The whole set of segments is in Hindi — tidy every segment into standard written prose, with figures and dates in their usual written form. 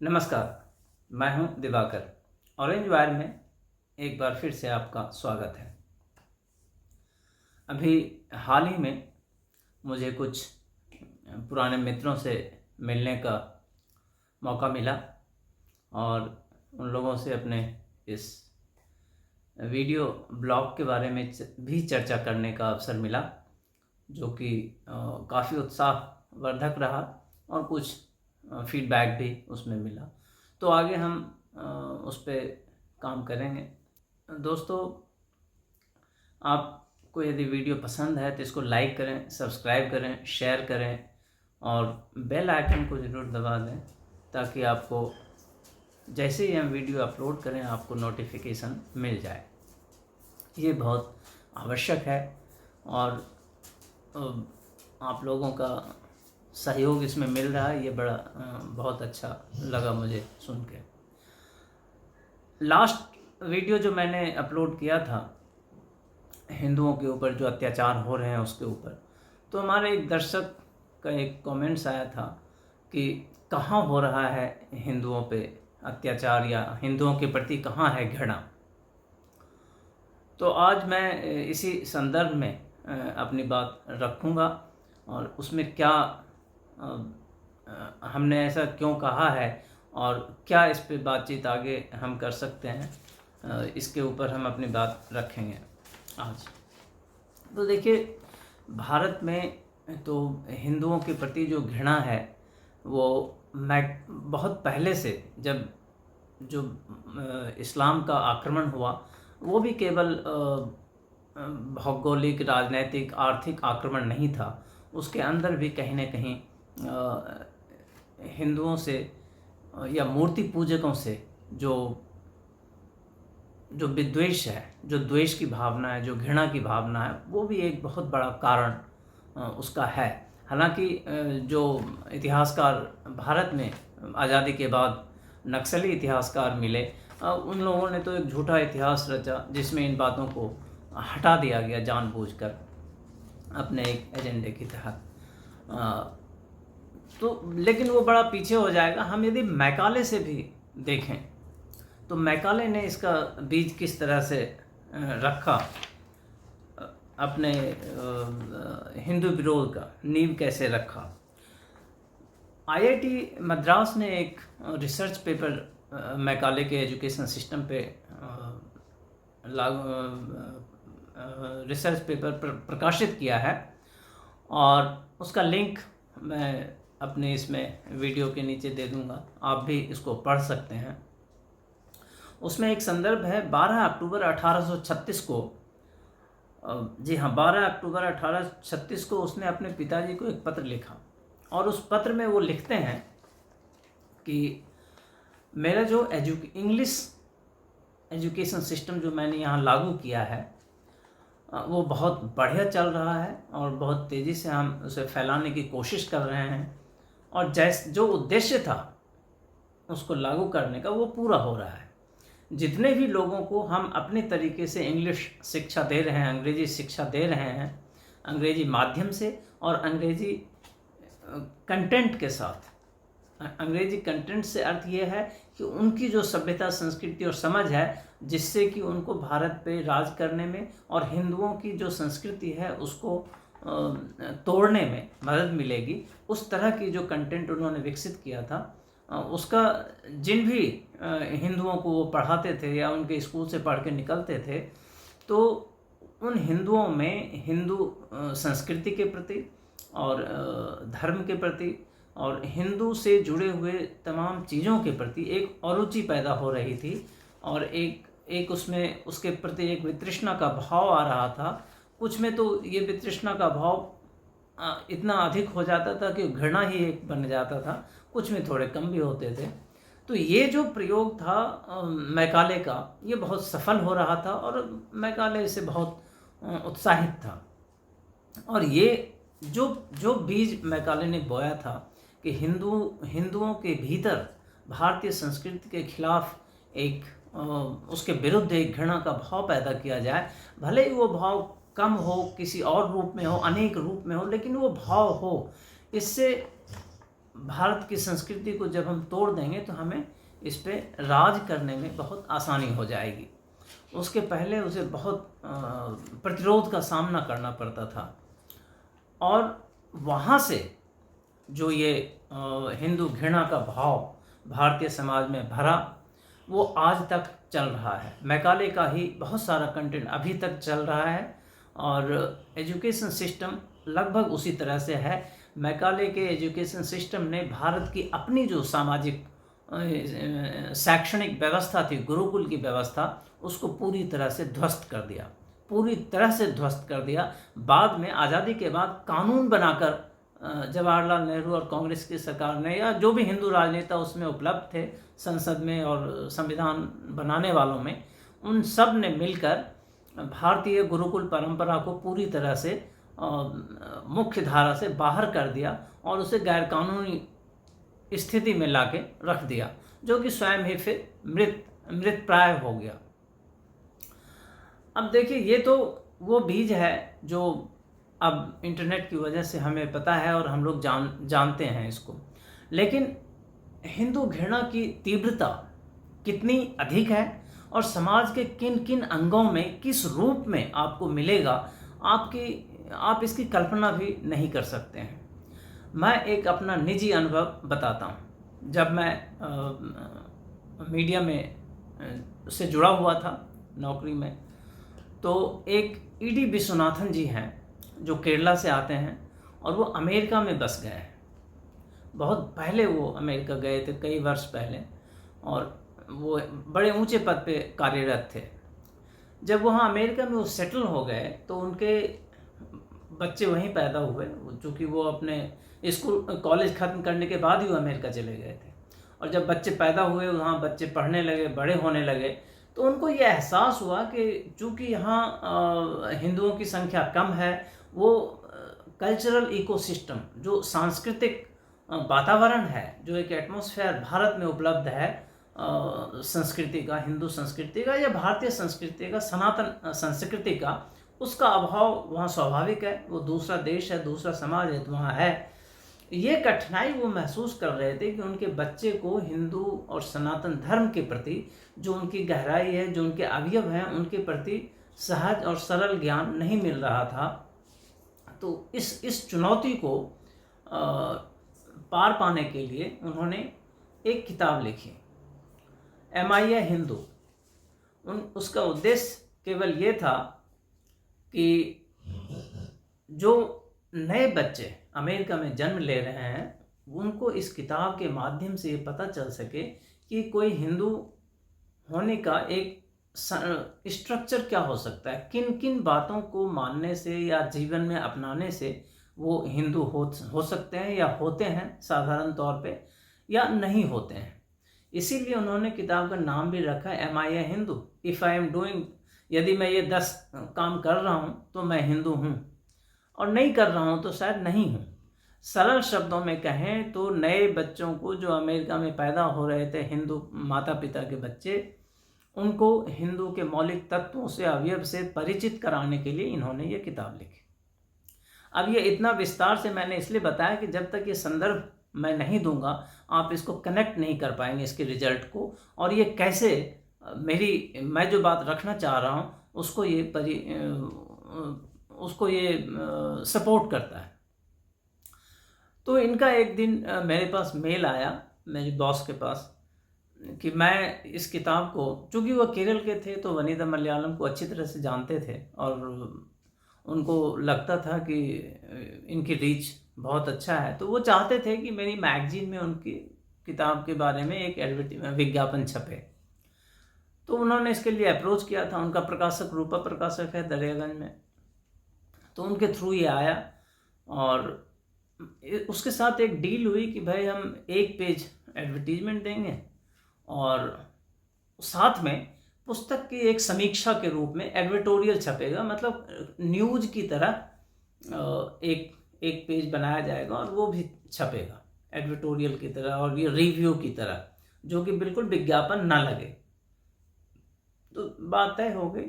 नमस्कार, मैं हूं दिवाकर। ऑरेंज वायर में एक बार फिर से आपका स्वागत है। अभी हाल ही में मुझे कुछ पुराने मित्रों से मिलने का मौका मिला और उन लोगों से अपने इस वीडियो ब्लॉग के बारे में भी चर्चा करने का अवसर मिला, जो कि काफ़ी उत्साहवर्धक रहा और कुछ फीडबैक भी उसमें मिला। तो आगे हम उस पर काम करेंगे। दोस्तों, आपको यदि वीडियो पसंद है तो इसको लाइक करें, सब्सक्राइब करें, शेयर करें और बेल आइकन को ज़रूर दबा दें, ताकि आपको जैसे ही हम वीडियो अपलोड करें आपको नोटिफिकेशन मिल जाए। ये बहुत आवश्यक है और आप लोगों का सहयोग इसमें मिल रहा है, ये बड़ा बहुत अच्छा लगा मुझे सुन के। लास्ट वीडियो जो मैंने अपलोड किया था हिंदुओं के ऊपर जो अत्याचार हो रहे हैं उसके ऊपर, तो हमारे एक दर्शक का एक कमेंट्स आया था कि कहाँ हो रहा है हिंदुओं पे अत्याचार या हिंदुओं के प्रति कहाँ है घृणा। तो आज मैं इसी संदर्भ में अपनी बात रखूँगा और उसमें क्या हमने ऐसा क्यों कहा है और क्या इस पे बातचीत आगे हम कर सकते हैं, इसके ऊपर हम अपनी बात रखेंगे आज। तो देखिए, भारत में तो हिंदुओं के प्रति जो घृणा है वो बहुत पहले से, जब जो इस्लाम का आक्रमण हुआ वो भी केवल भौगोलिक, राजनैतिक, आर्थिक आक्रमण नहीं था। उसके अंदर भी कहीं न कहीं हिंदुओं से या मूर्ति पूजकों से जो विद्वेष है, जो द्वेष की भावना है, जो घृणा की भावना है, वो भी एक बहुत बड़ा कारण उसका है। हालांकि जो इतिहासकार भारत में आज़ादी के बाद नक्सली इतिहासकार मिले, उन लोगों ने तो एक झूठा इतिहास रचा जिसमें इन बातों को हटा दिया गया जानबूझकर अपने एक एजेंडे के तहत। तो लेकिन वो बड़ा पीछे हो जाएगा। हम यदि मैकाले से भी देखें तो मैकाले ने इसका बीज किस तरह से रखा, अपने हिंदू विरोध का नींव कैसे रखा। आईआईटी मद्रास ने एक रिसर्च पेपर मैकाले के एजुकेशन सिस्टम पे रिसर्च पेपर प्रकाशित किया है और उसका लिंक मैं अपने इसमें वीडियो के नीचे दे दूंगा, आप भी इसको पढ़ सकते हैं। उसमें एक संदर्भ है 12 अक्टूबर 1836 को, जी हाँ, 12 अक्टूबर 1836 को उसने अपने पिताजी को एक पत्र लिखा और उस पत्र में वो लिखते हैं कि मेरा जो इंग्लिश एजुकेशन सिस्टम जो मैंने यहाँ लागू किया है वो बहुत बढ़िया चल रहा है और बहुत तेज़ी से हम उसे फैलाने की कोशिश कर रहे हैं और जो उद्देश्य था उसको लागू करने का वो पूरा हो रहा है। जितने भी लोगों को हम अपने तरीके से इंग्लिश शिक्षा दे रहे हैं, अंग्रेजी शिक्षा दे रहे हैं, अंग्रेजी माध्यम से और अंग्रेजी कंटेंट के साथ। अंग्रेजी कंटेंट से अर्थ ये है कि उनकी जो सभ्यता, संस्कृति और समझ है, जिससे कि उनको भारत पे राज करने में और हिंदुओं की जो संस्कृति है उसको तोड़ने में मदद मिलेगी, उस तरह की जो कंटेंट उन्होंने विकसित किया था, उसका जिन भी हिंदुओं को वो पढ़ाते थे या उनके स्कूल से पढ़ के निकलते थे, तो उन हिंदुओं में हिंदू संस्कृति के प्रति और धर्म के प्रति और हिंदू से जुड़े हुए तमाम चीज़ों के प्रति एक अरुचि पैदा हो रही थी और एक उसमें उसके प्रति एक वितृष्णा का भाव आ रहा था। कुछ में तो ये वितृष्णा का भाव इतना अधिक हो जाता था कि घृणा ही एक बन जाता था, कुछ में थोड़े कम भी होते थे। तो ये जो प्रयोग था मैकाले का, ये बहुत सफल हो रहा था और मैकाले इससे बहुत उत्साहित था। और ये जो बीज मैकाले ने बोया था कि हिंदुओं के भीतर भारतीय संस्कृति के खिलाफ एक उसके विरुद्ध एक घृणा का भाव पैदा किया जाए, भले ही वो भाव कम हो, किसी और रूप में हो, अनेक रूप में हो, लेकिन वो भाव हो। इससे भारत की संस्कृति को जब हम तोड़ देंगे तो हमें इस पे राज करने में बहुत आसानी हो जाएगी। उसके पहले उसे बहुत प्रतिरोध का सामना करना पड़ता था। और वहाँ से जो ये हिंदू घृणा का भाव भारतीय समाज में भरा, वो आज तक चल रहा है। मैकाले का ही बहुत सारा कंटेंट अभी तक चल रहा है और एजुकेशन सिस्टम लगभग उसी तरह से है। मैकाले के एजुकेशन सिस्टम ने भारत की अपनी जो सामाजिक शैक्षणिक व्यवस्था थी, गुरुकुल की व्यवस्था, उसको पूरी तरह से ध्वस्त कर दिया, पूरी तरह से ध्वस्त कर दिया। बाद में आज़ादी के बाद कानून बनाकर जवाहरलाल नेहरू और कांग्रेस की सरकार ने, या जो भी हिंदू राजनेता उसमें उपलब्ध थे संसद में और संविधान बनाने वालों में, उन सब ने मिलकर भारतीय गुरुकुल परंपरा को पूरी तरह से मुख्य धारा से बाहर कर दिया और उसे गैरकानूनी स्थिति में लाके रख दिया, जो कि स्वयं ही फिर मृत प्राय हो गया। अब देखिए, ये तो वो बीज है जो अब इंटरनेट की वजह से हमें पता है और हम लोग जानते हैं इसको। लेकिन हिंदू घृणा की तीव्रता कितनी अधिक है और समाज के किन किन अंगों में किस रूप में आपको मिलेगा, आप इसकी कल्पना भी नहीं कर सकते हैं। मैं एक अपना निजी अनुभव बताता हूँ। जब मैं मीडिया में से जुड़ा हुआ था नौकरी में, तो एक ईडी विश्वनाथन जी हैं जो केरला से आते हैं और वो अमेरिका में बस गए हैं। बहुत पहले वो अमेरिका गए थे, कई वर्ष पहले, और वो बड़े ऊंचे पद पे कार्यरत थे। जब वहाँ अमेरिका में वो सेटल हो गए तो उनके बच्चे वहीं पैदा हुए, चूँकि वो अपने स्कूल कॉलेज ख़त्म करने के बाद ही वो अमेरिका चले गए थे। और जब बच्चे पैदा हुए, वहाँ बच्चे पढ़ने लगे, बड़े होने लगे, तो उनको ये एहसास हुआ कि चूँकि यहाँ हिंदुओं की संख्या कम है, वो कल्चरल इकोसिस्टम, जो सांस्कृतिक वातावरण है, जो एक एटमॉस्फेयर भारत में उपलब्ध है संस्कृति का, हिंदू संस्कृति का या भारतीय संस्कृति का, सनातन संस्कृति का, उसका अभाव वहाँ स्वाभाविक है। वो दूसरा देश है, दूसरा समाज है, तो वहाँ है। ये कठिनाई वो महसूस कर रहे थे कि उनके बच्चे को हिंदू और सनातन धर्म के प्रति जो उनकी गहराई है, जो उनके अवयव हैं, उनके प्रति सहज और सरल ज्ञान नहीं मिल रहा था। तो इस चुनौती को पार पाने के लिए उन्होंने एक किताब लिखी, एम आई ए हिंदू। उसका उद्देश्य केवल ये था कि जो नए बच्चे अमेरिका में जन्म ले रहे हैं, उनको इस किताब के माध्यम से ये पता चल सके कि कोई हिंदू होने का एक स्ट्रक्चर क्या हो सकता है, किन किन बातों को मानने से या जीवन में अपनाने से वो हिंदू हो सकते हैं या होते हैं साधारण तौर पे, या नहीं होते हैं। इसीलिए उन्होंने किताब का नाम भी रखा है am I a Hindu. If I am doing, यदि मैं ये 10 काम कर रहा हूँ तो मैं हिंदू हूँ, और नहीं कर रहा हूँ तो शायद नहीं हूँ। सरल शब्दों में कहें तो नए बच्चों को जो अमेरिका में पैदा हो रहे थे, हिंदू माता पिता के बच्चे, उनको हिंदू के मौलिक तत्वों से, अवयव से परिचित कराने के लिए इन्होंने ये किताब लिखी। अब ये इतना विस्तार से मैंने इसलिए बताया कि जब तक ये संदर्भ मैं नहीं दूंगा, आप इसको कनेक्ट नहीं कर पाएंगे, इसके रिजल्ट को, और ये कैसे मैं जो बात रखना चाह रहा हूँ उसको ये सपोर्ट करता है। तो इनका एक दिन मेरे पास मेल आया, मेरे बॉस के पास, कि मैं इस किताब को, चूँकि वो केरल के थे तो वनिता मलयालम को अच्छी तरह से जानते थे और उनको लगता था कि इनकी रीच बहुत अच्छा है, तो वो चाहते थे कि मेरी मैगजीन में उनकी किताब के बारे में एक विज्ञापन छपे। तो उन्होंने इसके लिए अप्रोच किया था। उनका प्रकाशक रूपा प्रकाशक है दरियागंज में, तो उनके थ्रू ये आया और उसके साथ एक डील हुई कि भाई हम 1 पेज एडवर्टीजमेंट देंगे और साथ में पुस्तक की एक समीक्षा के रूप में एडिटोरियल छपेगा, मतलब न्यूज की तरह एक पेज बनाया जाएगा और वो भी छपेगा एडिटोरियल की तरह और ये रिव्यू की तरह, जो कि बिल्कुल विज्ञापन ना लगे। तो बात तय हो गई,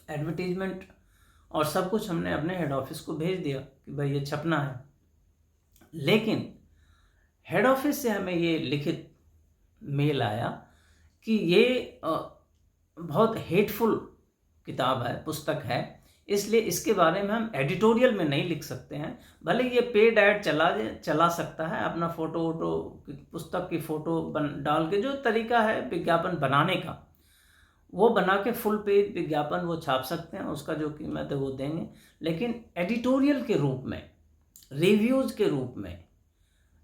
एडवर्टीजमेंट और सब कुछ हमने अपने हेड ऑफिस को भेज दिया कि भाई ये छपना है। लेकिन हेड ऑफिस से हमें ये लिखित मेल आया कि ये बहुत हेटफुल किताब है, पुस्तक है, इसलिए इसके बारे में हम एडिटोरियल में नहीं लिख सकते हैं। भले ये पेड ऐड चला सकता है, अपना फ़ोटो वोटो, पुस्तक की फ़ोटो डाल के, जो तरीका है विज्ञापन बनाने का वो बना के फुल पेज विज्ञापन वो छाप सकते हैं, उसका जो कीमत है वो देंगे। लेकिन एडिटोरियल के रूप में, रिव्यूज़ के रूप में,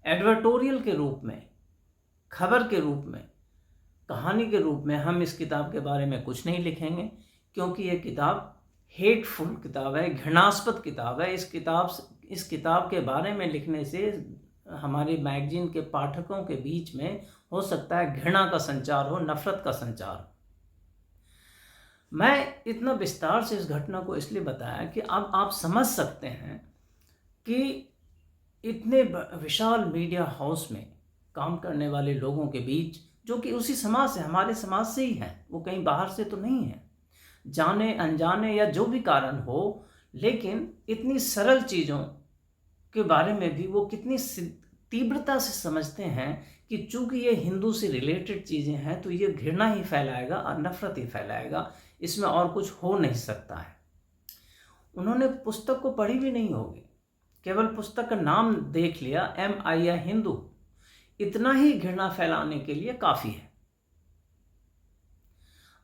एडवर्टोरियल के रूप में, खबर के रूप में, कहानी के रूप में हम इस किताब के बारे में कुछ नहीं लिखेंगे, क्योंकि ये किताब हेटफुल किताब है, घृणास्पद किताब है। इस किताब के बारे में लिखने से हमारे मैगजीन के पाठकों के बीच में हो सकता है घृणा का संचार हो, नफरत का संचार। मैं इतना विस्तार से इस घटना को इसलिए बताया कि अब आप समझ सकते हैं कि इतने विशाल मीडिया हाउस में काम करने वाले लोगों के बीच, जो कि उसी समाज से, हमारे समाज से ही हैं, वो कहीं बाहर से तो नहीं है, जाने अनजाने या जो भी कारण हो, लेकिन इतनी सरल चीज़ों के बारे में भी वो कितनी तीव्रता से समझते हैं कि चूंकि ये हिंदू से रिलेटेड चीज़ें हैं तो ये घृणा ही फैलाएगा और नफरत ही फैलाएगा, इसमें और कुछ हो नहीं सकता है। उन्होंने पुस्तक को पढ़ी भी नहीं होगी, केवल पुस्तक का नाम देख लिया, MI हिंदू, इतना ही घृणा फैलाने के लिए काफ़ी है।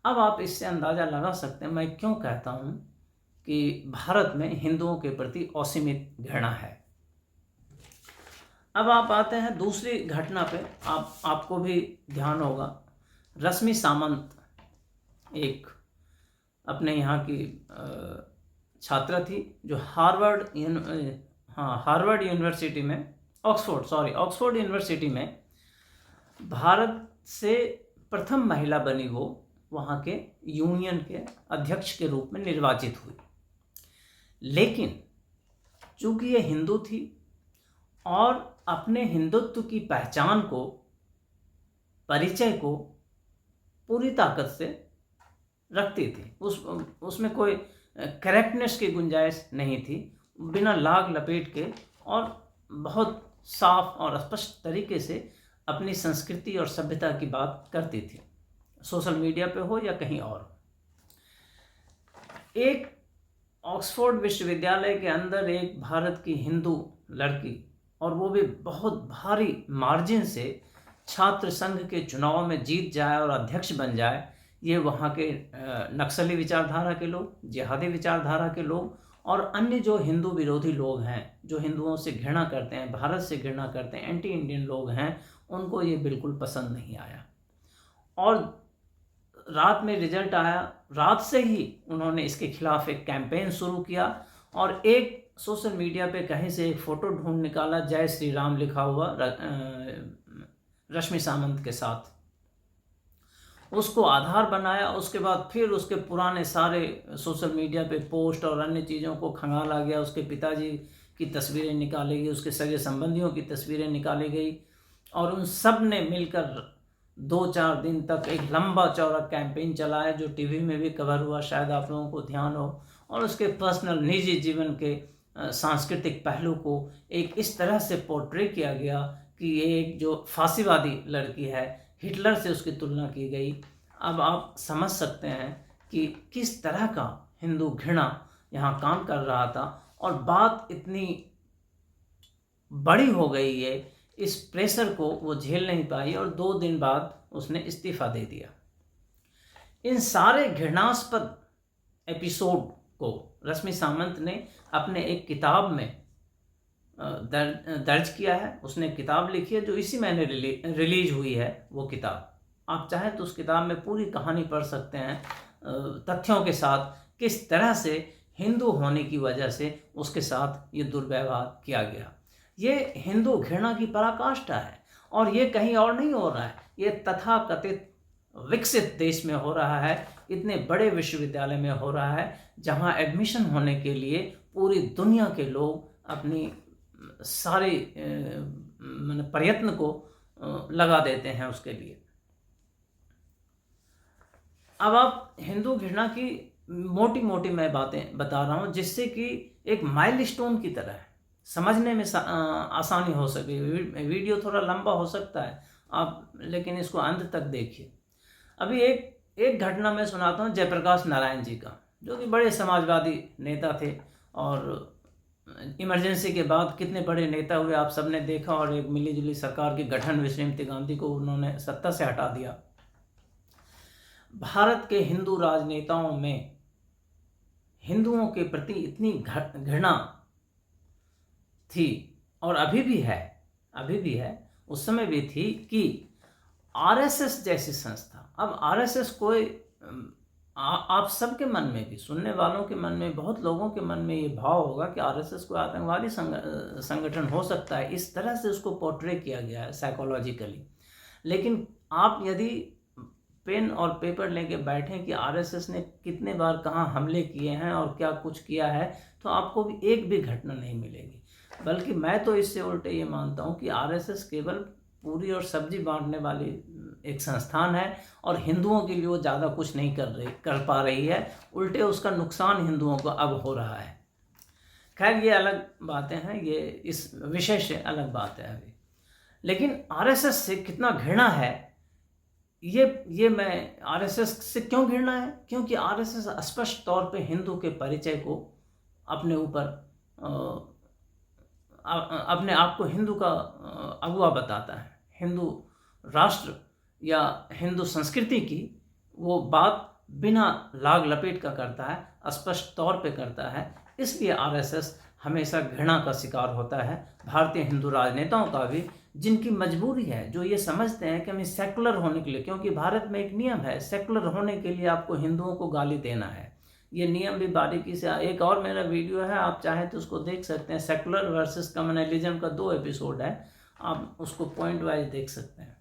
अब आप इससे अंदाज़ा लगा सकते हैं मैं क्यों कहता हूँ कि भारत में हिंदुओं के प्रति असीमित घृणा है। अब आप आते हैं दूसरी घटना पे। आपको भी ध्यान होगा, रश्मि सामंत एक अपने यहाँ की छात्रा थी जो हार्वर्ड यूनिवर्सिटी में, ऑक्सफोर्ड यूनिवर्सिटी में भारत से प्रथम महिला बनी, वो वहाँ के यूनियन के अध्यक्ष के रूप में निर्वाचित हुई। लेकिन चूंकि ये हिंदू थी और अपने हिंदुत्व की पहचान को, परिचय को पूरी ताकत से रखती थी, उसमें कोई करेक्टनेस की गुंजाइश नहीं थी, बिना लाग लपेट के और बहुत साफ और स्पष्ट तरीके से अपनी संस्कृति और सभ्यता की बात करती थी, सोशल मीडिया पे हो या कहीं और। एक ऑक्सफोर्ड विश्वविद्यालय के अंदर एक भारत की हिंदू लड़की, और वो भी बहुत भारी मार्जिन से छात्र संघ के चुनाव में जीत जाए और अध्यक्ष बन जाए, ये वहाँ के नक्सली विचारधारा के लोग, जिहादी विचारधारा के लोग और अन्य जो हिंदू विरोधी लोग हैं, जो हिंदुओं से घृणा करते हैं, भारत से घृणा करते हैं, एंटी इंडियन लोग हैं, उनको ये बिल्कुल पसंद नहीं आया। और रात में रिजल्ट आया, रात से ही उन्होंने इसके खिलाफ एक कैंपेन शुरू किया और एक सोशल मीडिया पे कहीं से एक फ़ोटो ढूंढ निकाला, जय श्री राम लिखा हुआ रश्मि सामंत के साथ, उसको आधार बनाया। उसके बाद फिर उसके पुराने सारे सोशल मीडिया पे पोस्ट और अन्य चीज़ों को खंगाला गया, उसके पिताजी की तस्वीरें निकाली गई, उसके सगे संबंधियों की तस्वीरें निकाली गई और उन सब ने मिलकर 2-4 दिन तक एक लंबा चौड़ा कैंपेन चलाया, जो टीवी में भी कवर हुआ, शायद आप लोगों को ध्यान हो। और उसके पर्सनल निजी जीवन के सांस्कृतिक पहलू को एक इस तरह से पोर्ट्रे किया गया कि ये एक जो फांसीवादी लड़की है, हिटलर से उसकी तुलना की गई। अब आप समझ सकते हैं कि किस तरह का हिंदू घृणा यहाँ काम कर रहा था और बात इतनी बड़ी हो गई है, इस प्रेशर को वो झेल नहीं पाई और 2 दिन बाद उसने इस्तीफा दे दिया। इन सारे घृणास्पद एपिसोड को रश्मि सामंत ने अपने एक किताब में दर्ज किया है। उसने किताब लिखी है जो इसी महीने रिलीज हुई है। वो किताब आप चाहें तो उस किताब में पूरी कहानी पढ़ सकते हैं, तथ्यों के साथ, किस तरह से हिंदू होने की वजह से उसके साथ ये दुर्व्यवहार किया गया। ये हिंदू घृणा की पराकाष्ठा है और ये कहीं और नहीं हो रहा है, ये तथाकथित विकसित देश में हो रहा है, इतने बड़े विश्वविद्यालय में हो रहा है जहां एडमिशन होने के लिए पूरी दुनिया के लोग अपनी सारे प्रयत्न को लगा देते हैं उसके लिए। अब आप हिंदू घृणा की मोटी मोटी मैं बातें बता रहा हूँ जिससे कि एक माइलस्टोन की तरह है। समझने में आसानी हो सके। वीडियो थोड़ा लंबा हो सकता है आप, लेकिन इसको अंत तक देखिए। अभी एक घटना मैं सुनाता हूँ जयप्रकाश नारायण जी का, जो कि बड़े समाजवादी नेता थे और इमरजेंसी के बाद कितने बड़े नेता हुए आप सबने देखा, और एक मिलीजुली सरकार के गठन में श्रीमती गांधी को उन्होंने सत्ता से हटा दिया। भारत के हिंदू राजनेताओं में हिंदुओं के प्रति इतनी घृणा थी, और अभी भी है, उस समय भी थी, कि आरएसएस जैसी संस्था, अब आरएसएस कोई आप सबके मन में भी, सुनने वालों के मन में, बहुत लोगों के मन में ये भाव होगा कि आरएसएस कोई आतंकवादी संगठन हो सकता है, इस तरह से उसको पोर्ट्रे किया गया है साइकोलॉजिकली। लेकिन आप यदि पेन और पेपर लेके बैठें कि आरएसएस ने कितने बार कहाँ हमले किए हैं और क्या कुछ किया है, तो आपको भी एक भी घटना नहीं मिलेगी। बल्कि मैं तो इससे उल्टे ये मानता हूँ कि आरएसएस केवल पूरी और सब्जी बांटने वाली एक संस्थान है, और हिंदुओं के लिए वो ज़्यादा कुछ नहीं कर पा रही है, उल्टे उसका नुकसान हिंदुओं को अब हो रहा है। खैर, ये अलग बातें हैं, ये इस विषय से अलग बात है अभी। लेकिन आरएसएस से कितना घृणा है, ये मैं आरएसएस से क्यों घृणा है, क्योंकि आरएसएस स्पष्ट तौर पे हिंदू के परिचय को अपने ऊपर अपने आप को हिंदू का अगुआ बताता है। हिंदू राष्ट्र या हिंदू संस्कृति की वो बात बिना लाग लपेट का करता है, स्पष्ट तौर पे करता है। इसलिए आरएसएस हमेशा घृणा का शिकार होता है। भारतीय हिंदू राजनेताओं का भी, जिनकी मजबूरी है, जो ये समझते हैं कि हमें सेकुलर होने के लिए, क्योंकि भारत में एक नियम है, सेकुलर होने के लिए आपको हिंदुओं को गाली देना है। ये नियम भी बारीकी से, एक और मेरा वीडियो है, आप चाहें तो उसको देख सकते हैं, सेकुलर वर्सेस कम्युनलिज्म का 2 एपिसोड है, आप उसको पॉइंट वाइज देख सकते हैं।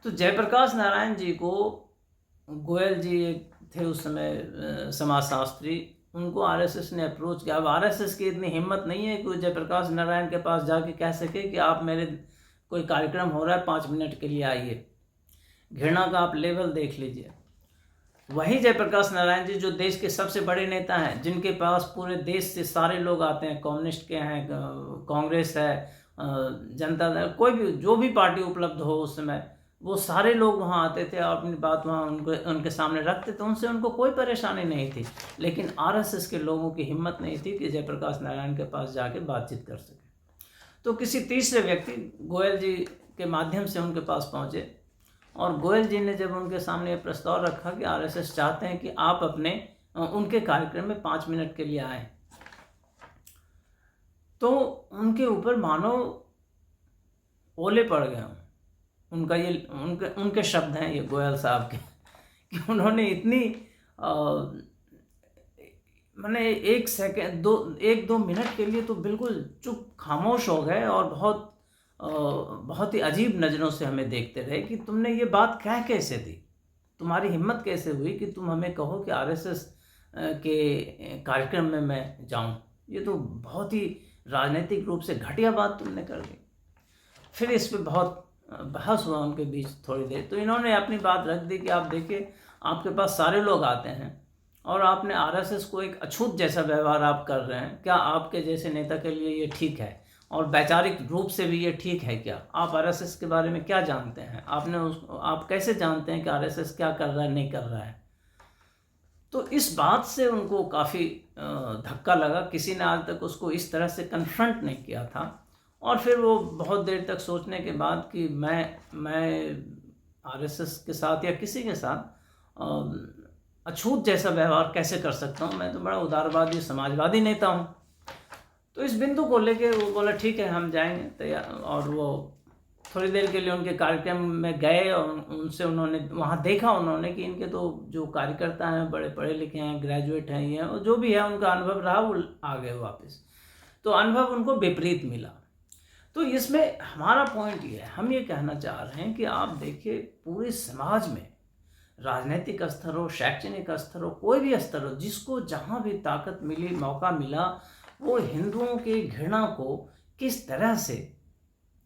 तो जयप्रकाश नारायण जी को गोयल जी थे उस समय समाजशास्त्री, उनको आरएसएस ने अप्रोच किया। अब आरएसएस की इतनी हिम्मत नहीं है कि वो जयप्रकाश नारायण के पास जाके कह सके कि आप मेरे कोई कार्यक्रम हो रहा है, 5 मिनट के लिए आइए। घृणा का आप लेवल देख लीजिए। वही जयप्रकाश नारायण जी, जो देश के सबसे बड़े नेता हैं, जिनके पास पूरे देश से सारे लोग आते हैं, कम्युनिस्ट के हैं, कांग्रेस है, जनता दल, कोई भी जो भी पार्टी उपलब्ध हो उस समय, वो सारे लोग वहाँ आते थे और अपनी बात वहाँ उनके सामने रखते थे, उनसे उनको कोई परेशानी नहीं थी। लेकिन आरएसएस के लोगों की हिम्मत नहीं थी कि जयप्रकाश नारायण के पास जाके बातचीत कर सके। तो किसी तीसरे व्यक्ति गोयल जी के माध्यम से उनके पास पहुँचे, और गोयल जी ने जब उनके सामने प्रस्ताव रखा कि आरएसएस चाहते हैं कि आप उनके कार्यक्रम में 5 मिनट के लिए आएँ, तो उनके ऊपर मानो ओले पड़ गए। उनके शब्द हैं ये गोयल साहब के, कि उन्होंने इतनी मैंने 1 सेकेंड 1-2 मिनट के लिए तो बिल्कुल चुप खामोश हो गए, और बहुत ही अजीब नज़रों से हमें देखते रहे कि तुमने ये बात कह कैसे दी, तुम्हारी हिम्मत कैसे हुई कि तुम हमें कहो कि आरएसएस के कार्यक्रम में मैं जाऊं। ये तो बहुत ही राजनीतिक रूप से घटिया बात तुमने कर दी। फिर इस पर बहुत बहस हुआ उनके बीच थोड़ी देर। तो इन्होंने अपनी बात रख दी कि आप देखिए, आपके पास सारे लोग आते हैं और आपने आरएसएस को एक अछूत जैसा व्यवहार आप कर रहे हैं। क्या आपके जैसे नेता के लिए ये ठीक है? और वैचारिक रूप से भी ये ठीक है क्या? आप आरएसएस के बारे में क्या जानते हैं? आप कैसे जानते हैं कि आरएसएस क्या कर रहा है, नहीं कर रहा है? तो इस बात से उनको काफ़ी धक्का लगा। किसी ने आज तक उसको इस तरह से कन्फ्रंट नहीं किया था। और फिर वो बहुत देर तक सोचने के बाद कि मैं आरएसएस के साथ या किसी के साथ अछूत जैसा व्यवहार कैसे कर सकता हूँ? मैं तो बड़ा उदारवादी समाजवादी नेता हूँ। तो इस बिंदु को लेके वो बोला ठीक है, हम जाएंगे तैयार। और वो थोड़ी देर के लिए उनके कार्यक्रम में गए और उनसे उन्होंने वहाँ देखा उन्होंने कि इनके तो जो कार्यकर्ता हैं बड़े पढ़े लिखे हैं, ग्रेजुएट हैं, ये और जो भी है उनका अनुभव रहा, वो आ गए वापस। तो अनुभव उनको विपरीत मिला। तो इसमें हमारा पॉइंट ये है, हम ये कहना चाह रहे हैं कि आप देखिए, पूरे समाज में, राजनीतिक स्तर हो, शैक्षणिक स्तर हो, कोई भी स्तर हो, जिसको जहाँ भी ताकत मिली, मौका मिला, वो हिंदुओं के घृणा को किस तरह से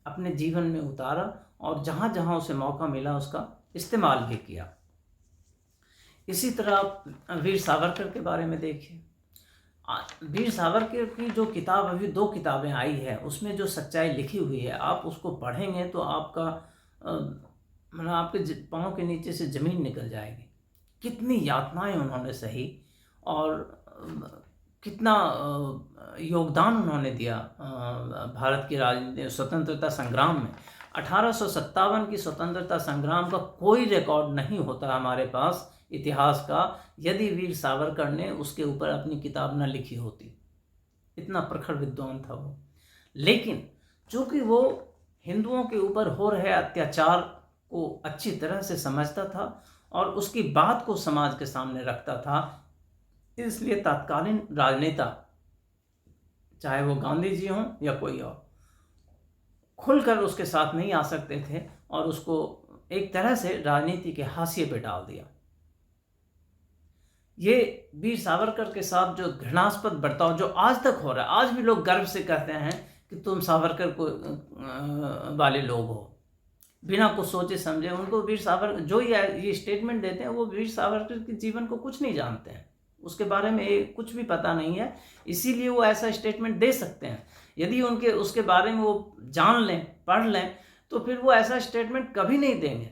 अपने जीवन में उतारा और जहाँ जहाँ उसे मौका मिला उसका इस्तेमाल भी किया। इसी तरह आप वीर सावरकर के बारे में देखिए। वीर सावरकर की जो किताब, अभी 2 किताबें आई है, उसमें जो सच्चाई लिखी हुई है, आप उसको पढ़ेंगे तो आपका मतलब आपके पाँव के नीचे से ज़मीन निकल जाएगी। कितनी यातनाएं उन्होंने सही और कितना योगदान उन्होंने दिया भारत की राजनीति स्वतंत्रता संग्राम में। 1857 की स्वतंत्रता संग्राम का कोई रिकॉर्ड नहीं होता हमारे पास इतिहास का, यदि वीर सावरकर ने उसके ऊपर अपनी किताब न लिखी होती। इतना प्रखर विद्वान था वो। लेकिन चूंकि वो हिंदुओं के ऊपर हो रहे अत्याचार को अच्छी तरह से समझता था और उसकी बात को समाज के सामने रखता था, इसलिए तत्कालीन राजनेता, चाहे वो गांधी जी हों या कोई और, खुलकर उसके साथ नहीं आ सकते थे और उसको एक तरह से राजनीति के हाशिए पे डाल दिया। ये वीर सावरकर के साथ जो घृणास्पद बर्ताव जो आज तक हो रहा है, आज भी लोग गर्व से कहते हैं कि तुम सावरकर को वाले लोग हो, बिना कुछ सोचे समझे। उनको वीर सावरकर जो ये स्टेटमेंट देते हैं, वो वीर सावरकर के जीवन को कुछ नहीं जानते हैं, उसके बारे में कुछ भी पता नहीं है, इसीलिए वो ऐसा स्टेटमेंट दे सकते हैं। यदि उसके बारे में वो जान लें, पढ़ लें, तो फिर वो ऐसा स्टेटमेंट कभी नहीं देंगे,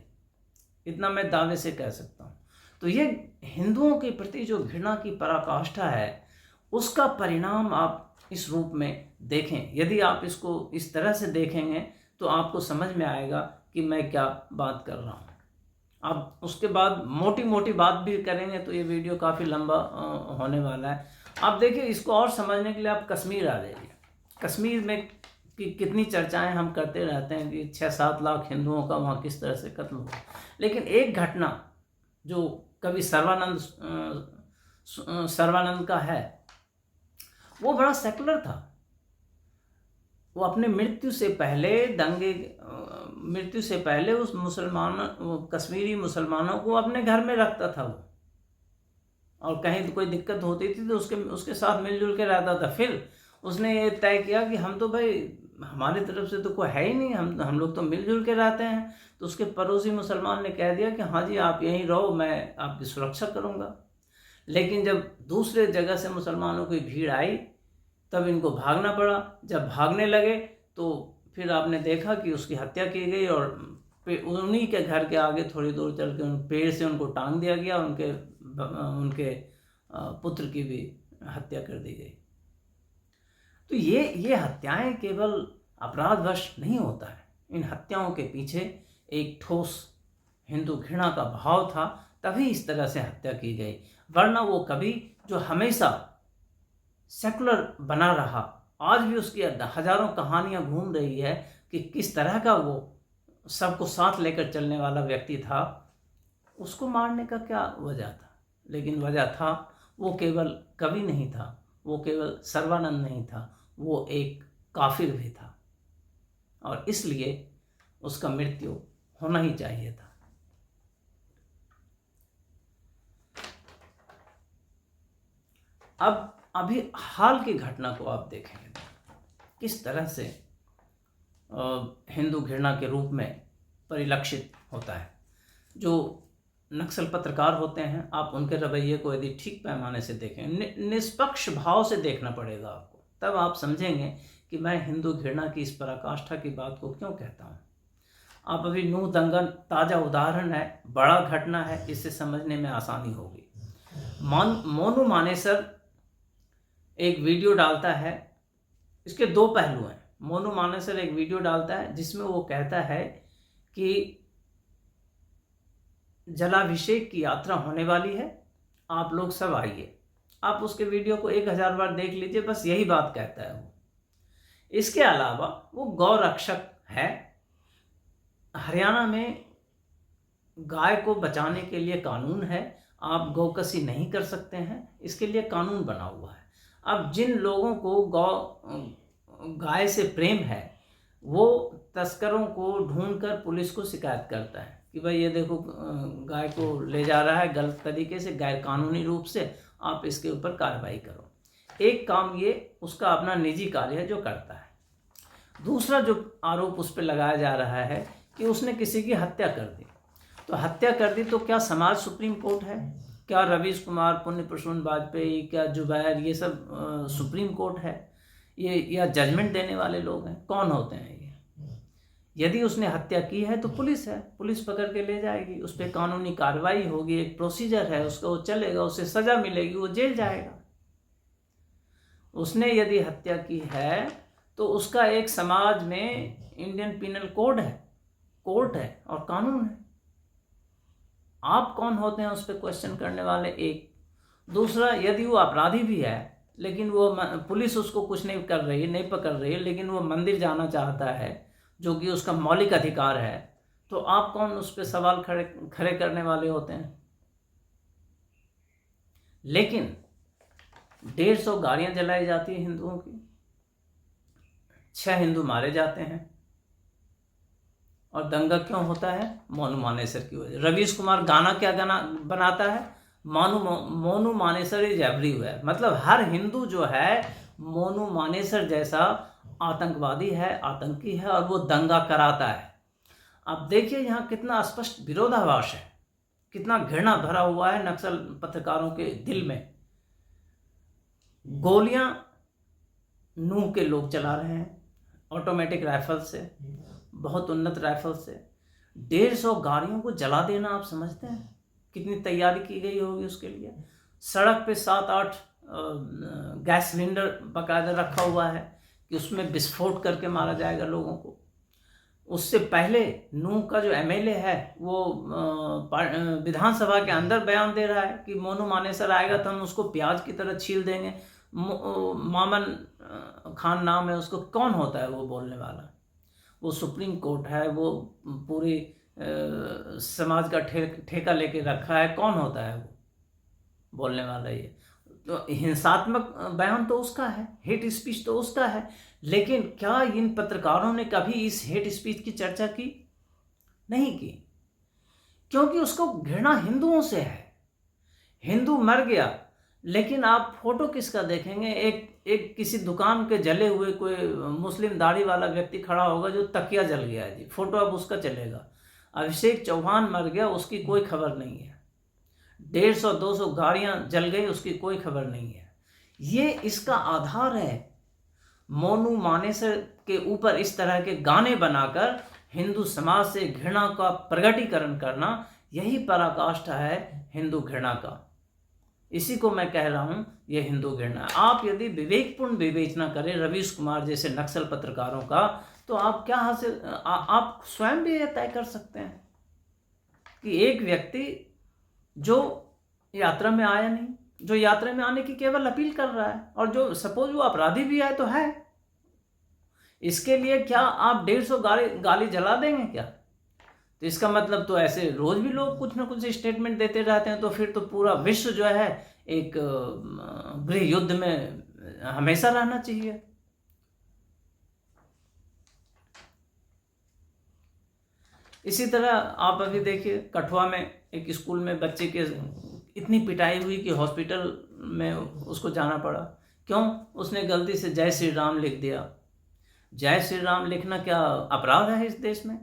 इतना मैं दावे से कह सकता हूँ। तो ये हिंदुओं के प्रति जो घृणा की पराकाष्ठा है, उसका परिणाम आप इस रूप में देखें। यदि आप इसको इस तरह से देखेंगे तो आपको समझ में आएगा कि मैं क्या बात कर रहा हूँ। अब उसके बाद मोटी मोटी बात भी करेंगे तो ये वीडियो काफ़ी लंबा होने वाला है। आप देखिए, इसको और समझने के लिए आप कश्मीर आ जाइए। कश्मीर में कितनी चर्चाएं हम करते रहते हैं कि 6-7 लाख हिंदुओं का वहाँ किस तरह से कत्ल हुआ, लेकिन एक घटना जो कवि सर्वानंद का है, वो बड़ा सेकुलर था। वो अपने मृत्यु से पहले उस कश्मीरी मुसलमानों को अपने घर में रखता था वो, और कहीं तो कोई दिक्कत होती थी तो उसके साथ मिलजुल के रहता था। फिर उसने ये तय किया कि हम तो भाई, हमारी तरफ से तो कोई है ही नहीं, हम लोग तो मिलजुल के रहते हैं। तो उसके पड़ोसी मुसलमान ने कह दिया कि हाँ जी, आप यहीं रहो, मैं आपकी सुरक्षा करूँगा। लेकिन जब दूसरे जगह से मुसलमानों की भीड़ आई, तब इनको भागना पड़ा। जब भागने लगे तो फिर आपने देखा कि उसकी हत्या की गई, और उन्हीं के घर के आगे थोड़ी दूर चल के पेड़ से उनको टांग दिया गया, उनके पुत्र की भी हत्या कर दी गई। तो ये हत्याएं केवल अपराधवश नहीं होता है, इन हत्याओं के पीछे एक ठोस हिंदू घृणा का भाव था, तभी इस तरह से हत्या की गई। वरना वो कभी, जो हमेशा सेकुलर बना रहा, आज भी उसकी हजारों कहानियां घूम रही है कि किस तरह का वो सबको साथ लेकर चलने वाला व्यक्ति था, उसको मारने का क्या वजह था। लेकिन वजह था, वो केवल कवि नहीं था, वो केवल सर्वानंद नहीं था, वो एक काफिर भी था, और इसलिए उसका मृत्यु होना ही चाहिए था। अब अभी हाल की घटना को आप देखेंगे किस तरह से हिंदू घृणा के रूप में परिलक्षित होता है। जो नक्सल पत्रकार होते हैं, आप उनके रवैये को यदि ठीक पैमाने से देखें, निष्पक्ष भाव से देखना पड़ेगा आपको, तब आप समझेंगे कि मैं हिंदू घृणा की इस पराकाष्ठा की बात को क्यों कहता हूँ। आप अभी नूह दंगल ताज़ा उदाहरण है, बड़ा घटना है, इससे समझने में आसानी होगी। मोनू मानेसर एक वीडियो डालता है, इसके 2 पहलू हैं। मोनू मानेसर एक वीडियो डालता है जिसमें वो कहता है कि जलाभिषेक की यात्रा होने वाली है, आप लोग सब आइए। आप उसके वीडियो को 1000 बार देख लीजिए, बस यही बात कहता है वो। इसके अलावा वो गौ रक्षक है। हरियाणा में गाय को बचाने के लिए कानून है, आप गौकसी नहीं कर सकते हैं, इसके लिए कानून बना हुआ है। अब जिन लोगों को गाय से प्रेम है, वो तस्करों को ढूंढकर पुलिस को शिकायत करता है कि भाई ये देखो, गाय को ले जा रहा है गलत तरीके से, गैर कानूनी रूप से, आप इसके ऊपर कार्रवाई करो। एक काम ये उसका अपना निजी कार्य है जो करता है। दूसरा जो आरोप उस पर लगाया जा रहा है कि उसने किसी की हत्या कर दी। तो हत्या कर दी तो क्या समाज सुप्रीम कोर्ट है? क्या रवीश कुमार, पुण्य प्रसून वाजपेयी, क्या जुबैर, ये सब सुप्रीम कोर्ट है ये, या जजमेंट देने वाले लोग हैं? कौन होते हैं ये? यदि उसने हत्या की है तो पुलिस है, पुलिस पकड़ के ले जाएगी, उस पर कानूनी कार्रवाई होगी, एक प्रोसीजर है उसका, वो चलेगा, उसे सजा मिलेगी, वो जेल जाएगा। उसने यदि हत्या की है तो उसका एक समाज में इंडियन पिनल कोड है, कोर्ट है और कानून है। आप कौन होते हैं उस पर क्वेश्चन करने वाले? एक। दूसरा, यदि वो अपराधी भी है लेकिन वो पुलिस उसको कुछ नहीं कर रही, नहीं पकड़ रही, लेकिन वो मंदिर जाना चाहता है जो कि उसका मौलिक अधिकार है, तो आप कौन उस पर सवाल खड़े करने वाले होते हैं? लेकिन 150 गाड़ियां जलाई जाती है हिंदुओं की, 6 हिंदू मारे जाते हैं, और दंगा क्यों होता है? मोनू मानेसर की वजह। रवीश कुमार गाना क्या गाना बनाता है? मोनू मानेसर इज एवरीवेयर, मतलब हर हिंदू जो है मोनू मानेसर जैसा आतंकवादी है, आतंकी है, और वो दंगा कराता है। अब देखिए यहाँ कितना स्पष्ट विरोधाभास है, कितना घृणा भरा हुआ है नक्सल पत्रकारों के दिल में। गोलियां नूह के लोग चला रहे हैं, ऑटोमेटिक राइफल से, बहुत उन्नत राइफल से। 150 गाड़ियों को जला देना, आप समझते हैं कितनी तैयारी की गई होगी उसके लिए? सड़क पे 7-8 गैस सिलेंडर बाकायदा रखा हुआ है कि उसमें विस्फोट करके मारा जाएगा लोगों को। उससे पहले नूह का जो एमएलए है वो विधानसभा के अंदर बयान दे रहा है कि मोनू मानेसर आएगा तो हम उसको प्याज की तरह छील देंगे। मामन खान नाम है उसको। कौन होता है वो बोलने वाला? वो सुप्रीम कोर्ट है, वो पूरी समाज का ठेका लेके रखा है। कौन होता है वो बोलने वाला? ये तो हिंसात्मक बयान तो उसका है, हेट स्पीच तो उसका है, लेकिन क्या इन पत्रकारों ने कभी इस हेट स्पीच की चर्चा की? नहीं की, क्योंकि उसको घृणा हिंदुओं से है। हिंदू मर गया, लेकिन आप फोटो किसका देखेंगे? एक किसी दुकान के जले हुए कोई मुस्लिम दाढ़ी वाला व्यक्ति खड़ा होगा जो तकिया जल गया है जी, फोटो अब उसका चलेगा। अभिषेक चौहान मर गया, उसकी कोई खबर नहीं है। 150-200 गाड़ियां जल गई, उसकी कोई खबर नहीं है। ये इसका आधार है। मोनू मानेसर के ऊपर इस तरह के गाने बनाकर हिंदू समाज से घृणा का प्रगटीकरण करना, यही पराकाष्ठा है हिंदू घृणा का। इसी को मैं कह रहा हूं, ये हिंदू घृणा। आप यदि विवेकपूर्ण विवेचना करें रवीश कुमार जैसे नक्सल पत्रकारों का, तो आप क्या हासिल, आप स्वयं भी यह तय कर सकते हैं कि एक व्यक्ति जो यात्रा में आया नहीं, जो यात्रा में आने की केवल अपील कर रहा है, और जो सपोज वो अपराधी भी है तो है, इसके लिए क्या आप 150 गाली जला देंगे क्या? तो इसका मतलब तो ऐसे रोज भी लोग कुछ ना कुछ स्टेटमेंट देते रहते हैं, तो फिर तो पूरा विश्व जो है एक गृह युद्ध में हमेशा रहना चाहिए। इसी तरह आप अभी देखिए, कठुआ में एक स्कूल में बच्चे के इतनी पिटाई हुई कि हॉस्पिटल में उसको जाना पड़ा। क्यों? उसने गलती से जय श्री राम लिख दिया। जय श्री राम लिखना क्या अपराध है इस देश में?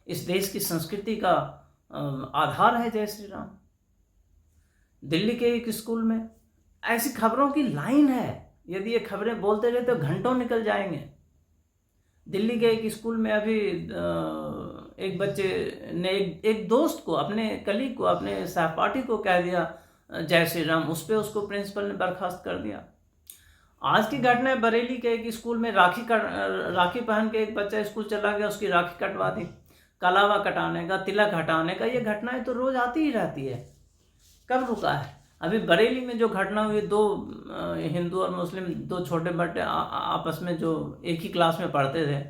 इस देश की संस्कृति का आधार है जय श्री राम। दिल्ली के एक स्कूल में ऐसी खबरों की लाइन है, यदि ये खबरें बोलते रहे तो घंटों निकल जाएंगे। दिल्ली के एक स्कूल में अभी एक बच्चे ने एक दोस्त को, अपने कलीग को, अपने सहपाठी को कह दिया जय श्री राम। उस पर उसको प्रिंसिपल ने बर्खास्त कर दिया। आज की घटना है बरेली के एक स्कूल में, राखी पहन के एक बच्चा स्कूल चला गया, उसकी राखी कटवा दी। कलावा कटाने का, तिलक हटाने का, ये घटनाएं तो रोज आती ही रहती है। कब रुका है? अभी बरेली में जो घटना हुई, 2 हिंदू और मुस्लिम, 2 छोटे बच्चे आपस में जो एक ही क्लास में पढ़ते थे,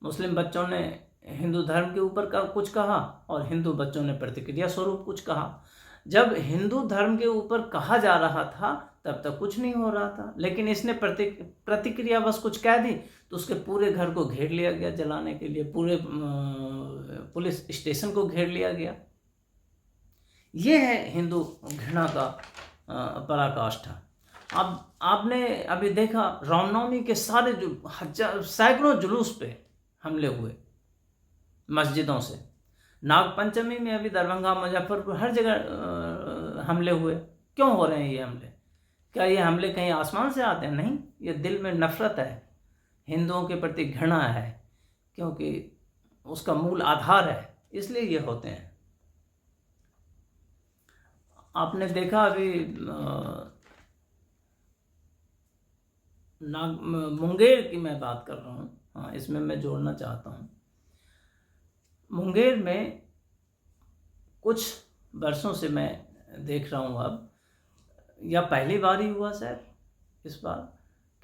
मुस्लिम बच्चों ने हिंदू धर्म के ऊपर कुछ कहा और हिंदू बच्चों ने प्रतिक्रिया स्वरूप कुछ कहा। जब हिंदू धर्म के ऊपर कहा जा रहा था तब तक कुछ नहीं हो रहा था, लेकिन इसने प्रतिक्रिया बस कुछ कह दी तो उसके पूरे घर को घेर लिया गया जलाने के लिए, पूरे पुलिस स्टेशन को घेर लिया गया। ये है हिंदू घृणा का पराकाष्ठा। अब आपने अभी देखा रामनवमी के सारे जो सैकड़ों जुलूस पे हमले हुए मस्जिदों से। नाग पंचमी में अभी दरभंगा, मुजफ्फरपुर, हर जगह हमले हुए। क्यों हो रहे हैं ये हमले? क्या ये हमले कहीं आसमान से आते हैं? नहीं, ये दिल में नफरत है, हिंदुओं के प्रति घृणा है, क्योंकि उसका मूल आधार है, इसलिए ये होते हैं। आपने देखा अभी मुंगेर की मैं बात कर रहा हूँ, हाँ इसमें मैं जोड़ना चाहता हूँ। मुंगेर में कुछ वर्षों से मैं देख रहा हूँ, अब या पहली बार ही हुआ शायद इस बार,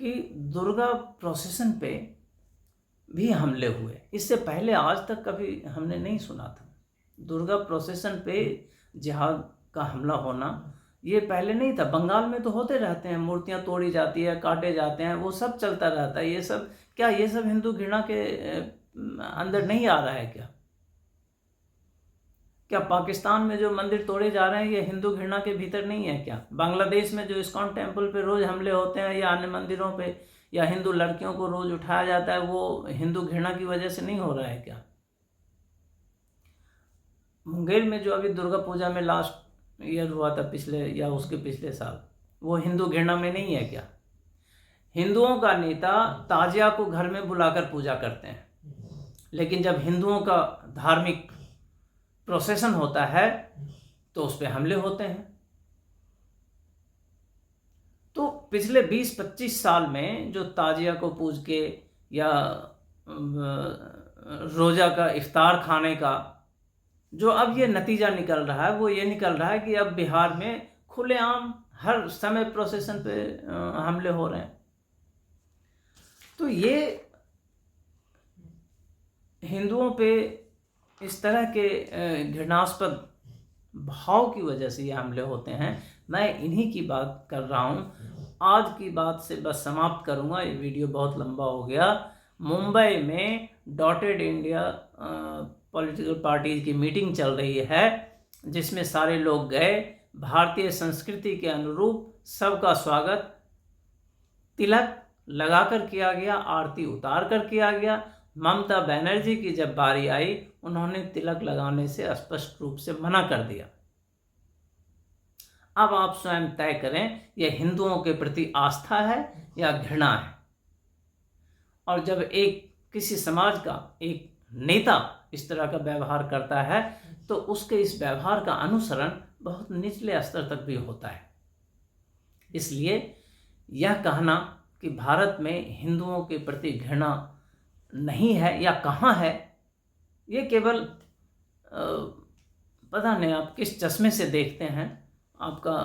कि दुर्गा प्रोसेसन पे भी हमले हुए। इससे पहले आज तक कभी हमने नहीं सुना था। दुर्गा प्रोसेसन पे जिहाद का हमला होना ये पहले नहीं था। बंगाल में तो होते रहते हैं, मूर्तियां तोड़ी जाती है, काटे जाते हैं, वो सब चलता रहता है। ये सब क्या, ये सब हिंदू घृणा के अंदर नहीं आ रहा है क्या? क्या पाकिस्तान में जो मंदिर तोड़े जा रहे हैं ये हिंदू घृणा के भीतर नहीं है क्या? बांग्लादेश में जो इस्कॉन टेम्पल पे रोज हमले होते हैं, या अन्य मंदिरों पे, या हिंदू लड़कियों को रोज उठाया जाता है, वो हिंदू घृणा की वजह से नहीं हो रहा है क्या? मुंगेर में जो अभी दुर्गा पूजा में लास्ट ईयर हुआ था, पिछले या उसके पिछले साल, वो हिंदू घृणा में नहीं है क्या? हिंदुओं का नेता ताजिया को घर में बुलाकर पूजा करते हैं, लेकिन जब हिंदुओं का धार्मिक प्रोसेसन होता है तो उस पर हमले होते हैं। तो पिछले 20-25 साल में जो ताजिया को पूज के या रोज़ा का इफ्तार खाने का जो अब ये नतीजा निकल रहा है, वो ये निकल रहा है कि अब बिहार में खुलेआम हर समय प्रोसेसन पे हमले हो रहे हैं। तो ये हिंदुओं पे इस तरह के घृणास्पद भाव की वजह से ये हमले होते हैं। मैं इन्हीं की बात कर रहा हूँ। आज की बात से बस समाप्त करूँगा, ये वीडियो बहुत लंबा हो गया। मुंबई में डॉटेड इंडिया पॉलिटिकल पार्टीज की मीटिंग चल रही है, जिसमें सारे लोग गए। भारतीय संस्कृति के अनुरूप सबका स्वागत तिलक लगाकर किया गया, आरती उतार कर किया गया। ममता बनर्जी की जब बारी आई, उन्होंने तिलक लगाने से स्पष्ट रूप से मना कर दिया। अब आप स्वयं तय करें, यह हिंदुओं के प्रति आस्था है या घृणा है। और जब एक किसी समाज का एक नेता इस तरह का व्यवहार करता है, तो उसके इस व्यवहार का अनुसरण बहुत निचले स्तर तक भी होता है। इसलिए यह कहना कि भारत में हिंदुओं के प्रति घृणा नहीं है या कहाँ है, ये केवल पता नहीं आप किस चश्मे से देखते हैं, आपका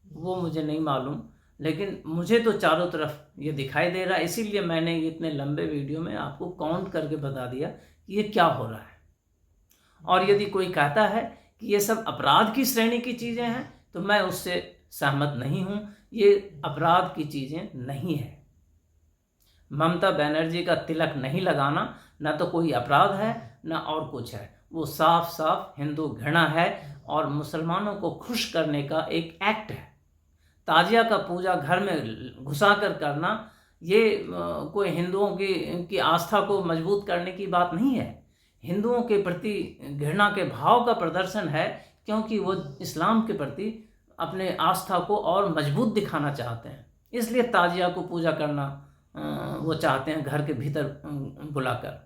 वो मुझे नहीं मालूम, लेकिन मुझे तो चारों तरफ ये दिखाई दे रहा है। इसीलिए मैंने इतने लंबे वीडियो में आपको काउंट करके बता दिया कि ये क्या हो रहा है। और यदि कोई कहता है कि ये सब अपराध की श्रेणी की चीज़ें हैं, तो मैं उससे सहमत नहीं हूँ। ये अपराध की चीज़ें नहीं है। ममता बनर्जी का तिलक नहीं लगाना न तो कोई अपराध है न और कुछ है, वो साफ साफ हिंदू घृणा है और मुसलमानों को खुश करने का एक एक्ट है। ताजिया का पूजा घर में घुसाकर करना ये कोई हिंदुओं की आस्था को मजबूत करने की बात नहीं है। हिंदुओं के प्रति घृणा के भाव का प्रदर्शन है, क्योंकि वो इस्लाम के प्रति अपने आस्था को और मजबूत दिखाना चाहते हैं। इसलिए ताजिया को पूजा करना वो चाहते हैं घर के भीतर बुलाकर।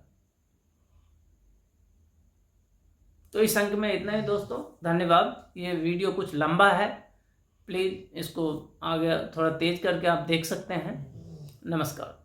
तो इस अंक में इतना ही दोस्तों, धन्यवाद। ये वीडियो कुछ लंबा है, प्लीज़ इसको आगे थोड़ा तेज करके आप देख सकते हैं। नमस्कार।